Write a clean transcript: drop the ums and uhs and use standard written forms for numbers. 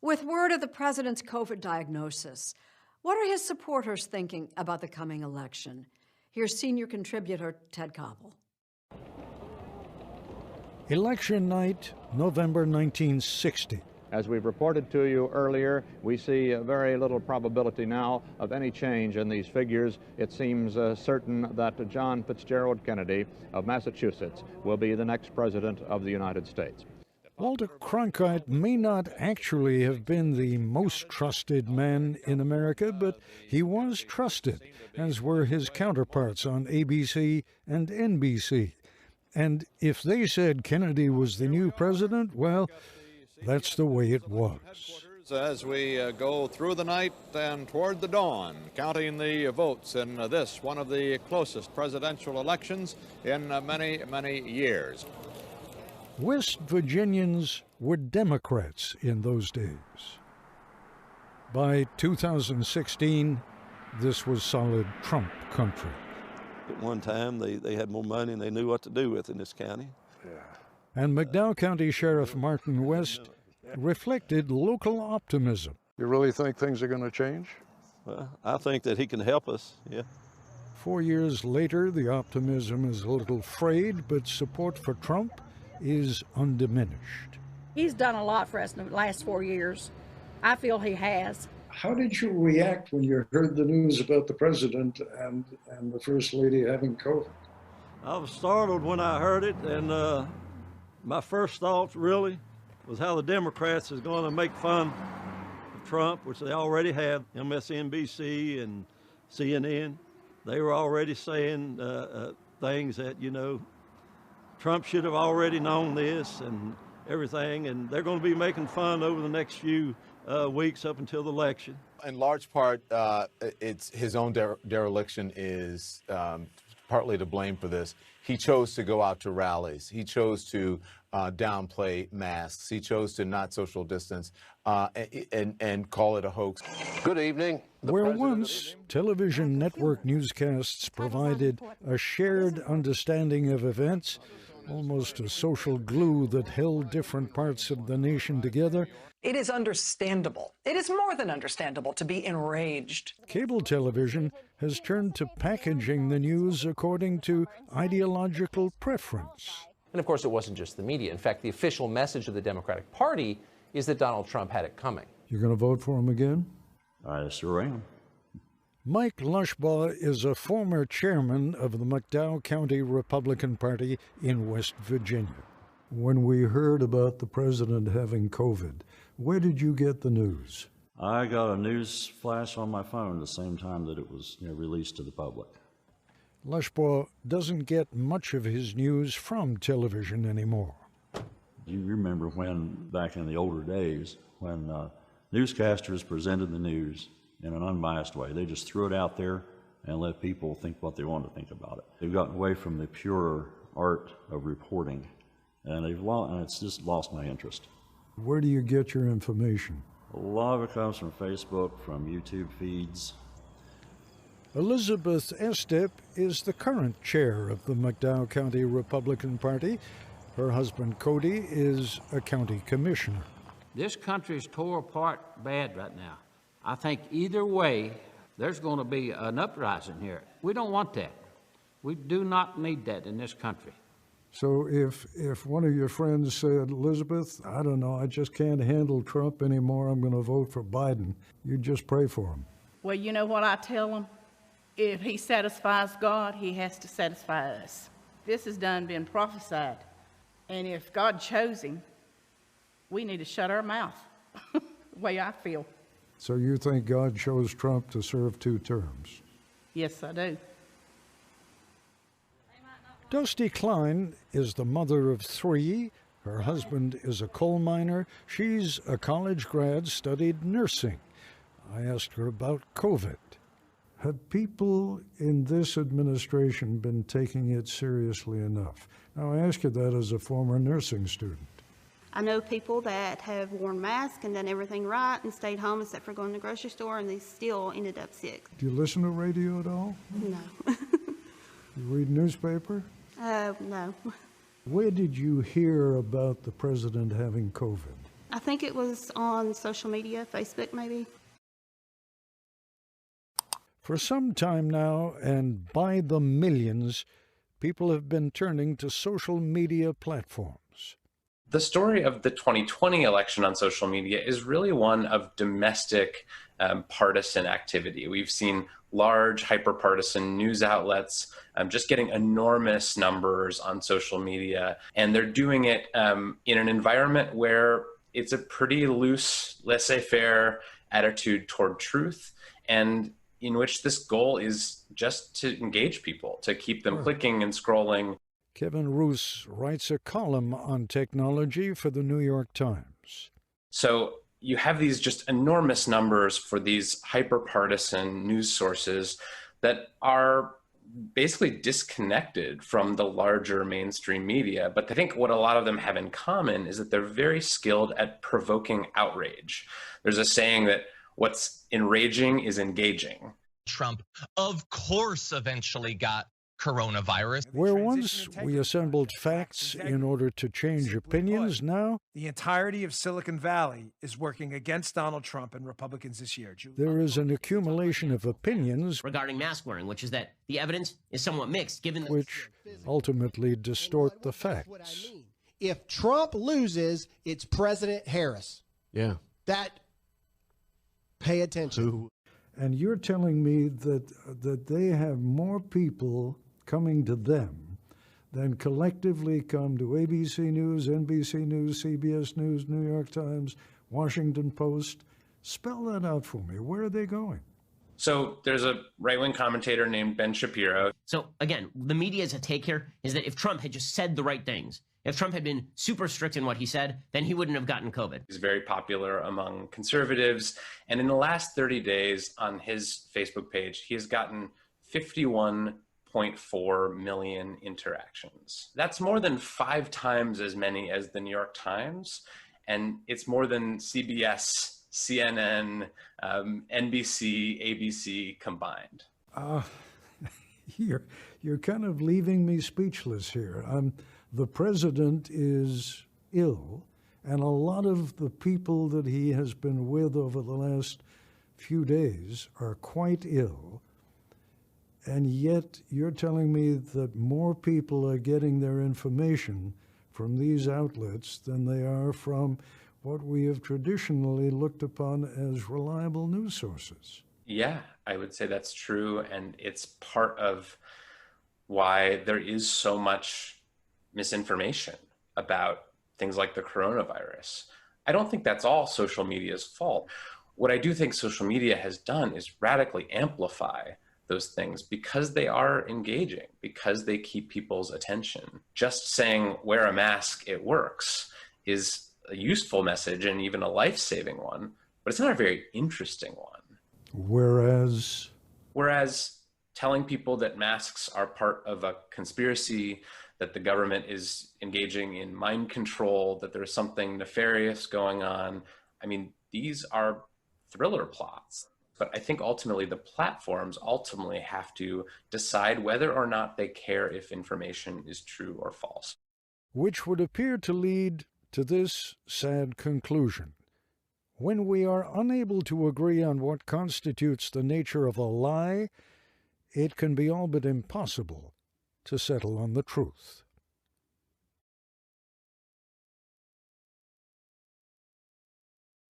With word of the president's COVID diagnosis, what are his supporters thinking about the coming election? Here's senior contributor Ted Koppel. Election night, November 1960. As we've reported to you earlier, we see very little probability now of any change in these figures. It seems certain that John Fitzgerald Kennedy of Massachusetts will be the next president of the United States. Walter Cronkite may not actually have been the most trusted man in America, but he was trusted, as were his counterparts on ABC and NBC. And if they said Kennedy was the new president, well, that's the way it was. As we go through the night and toward the dawn, counting the votes in this, one of the closest presidential elections in many, many years. West Virginians were Democrats in those days. By 2016, this was solid Trump country. At one time, they had more money and they knew what to do with in this county. And McDowell County Sheriff Martin West reflected local optimism. You really think things are going to change? Well, I think that he can help us, yeah. 4 years later, the optimism is a little frayed, but support for Trump is undiminished. He's done a lot for us in the last 4 years. I feel he has. How did you react when you heard the news about the president and the First Lady having COVID? I was startled when I heard it, and my first thoughts really was how the Democrats is going to make fun of Trump, which they already have. MSNBC and CNN, they were already saying things that, you know, Trump should have already known this and everything, and they're going to be making fun over the next few weeks up until the election. In large part, it's his own dereliction is partly to blame for this. He chose to go out to rallies. He chose to downplay masks. He chose to not social distance and call it a hoax. Good evening. Where once television network newscasts provided a shared understanding of events, almost a social glue that held different parts of the nation together. It is understandable. It is more than understandable to be enraged. Cable television has turned to packaging the news according to ideological preference. And of course, it wasn't just the media. In fact, the official message of the Democratic Party is that Donald Trump had it coming. You're going to vote for him again? I sure am. Mike Lushbaugh is a former chairman of the McDowell County Republican Party in West Virginia. When we heard about the president having COVID, where did you get the news? I got a news flash on my phone the same time that it was released to the public. Lushbaugh doesn't get much of his news from television anymore. You remember when, back in the older days, when newscasters presented the news in an unbiased way. They just threw it out there and let people think what they wanted to think about it. They've gotten away from the pure art of reporting, and it's just lost my interest. Where do you get your information? A lot of it comes from Facebook, from YouTube feeds. Elizabeth Estep is the current chair of the McDowell County Republican Party. Her husband, Cody, is a county commissioner. This country's tore apart bad right now. I think either way, there's going to be an uprising here. We don't want that. We do not need that in this country. So if one of your friends said, Elizabeth, I don't know, I just can't handle Trump anymore, I'm going to vote for Biden, you'd just pray for him. Well, you know what I tell him? If he satisfies God, he has to satisfy us. This has been prophesied. And if God chose him, we need to shut our mouth, the way I feel. So you think God chose Trump to serve 2 terms? Yes, I do. Dusty Klein is the mother of 3. Her husband is a coal miner. She's a college grad, studied nursing. I asked her about COVID. Have people in this administration been taking it seriously enough? Now, I ask you that as a former nursing student. I know people that have worn masks and done everything right and stayed home except for going to the grocery store, and they still ended up sick. Do you listen to radio at all? No. You read newspaper? No. Where did you hear about the president having COVID? I think it was on social media, Facebook maybe. For some time now, and by the millions, people have been turning to social media platforms. The story of the 2020 election on social media is really one of domestic partisan activity. We've seen large hyperpartisan news outlets just getting enormous numbers on social media, and they're doing it in an environment where it's a pretty loose, laissez-faire attitude toward truth, and in which this goal is just to engage people, to keep them clicking and scrolling. Kevin Roos writes a column on technology for the New York Times. So you have these just enormous numbers for these hyper-partisan news sources that are basically disconnected from the larger mainstream media. But I think what a lot of them have in common is that they're very skilled at provoking outrage. There's a saying that what's enraging is engaging. Trump, of course, eventually got coronavirus. Where once we assembled facts in order to change opinions, now the entirety of Silicon Valley is working against Donald Trump and Republicans this year. there is an accumulation of opinions regarding mask wearing, which is that the evidence is somewhat mixed, given that which ultimately distort the facts. If Trump loses, it's President Harris. Yeah. That, pay attention. And you're telling me that they have more people coming to them than collectively come to ABC News, NBC News, CBS News, New York Times, Washington Post. Spell that out for me. Where are they going? So there's a right-wing commentator named Ben Shapiro. So again, the media's take here is that if Trump had just said the right things, if Trump had been super strict in what he said, then he wouldn't have gotten COVID. He's very popular among conservatives. And in the last 30 days on his Facebook page, he has gotten 51.4 million interactions. That's more than 5 times as many as the New York Times. And it's more than CBS, CNN, NBC, ABC combined. You're kind of leaving me speechless here. The president is ill, and a lot of the people that he has been with over the last few days are quite ill, and yet you're telling me that more people are getting their information from these outlets than they are from what we have traditionally looked upon as reliable news sources. Yeah, I would say that's true, and it's part of why there is so much misinformation about things like the coronavirus. I don't think that's all social media's fault. What I do think social media has done is radically amplify those things because they are engaging, because they keep people's attention. Just saying wear a mask, it works, is a useful message and even a life-saving one, but it's not a very interesting one. Whereas telling people that masks are part of a conspiracy, that the government is engaging in mind control, that there's something nefarious going on. I mean, these are thriller plots. But I think ultimately the platforms ultimately have to decide whether or not they care if information is true or false. Which would appear to lead to this sad conclusion. When we are unable to agree on what constitutes the nature of a lie, it can be all but impossible to settle on the truth.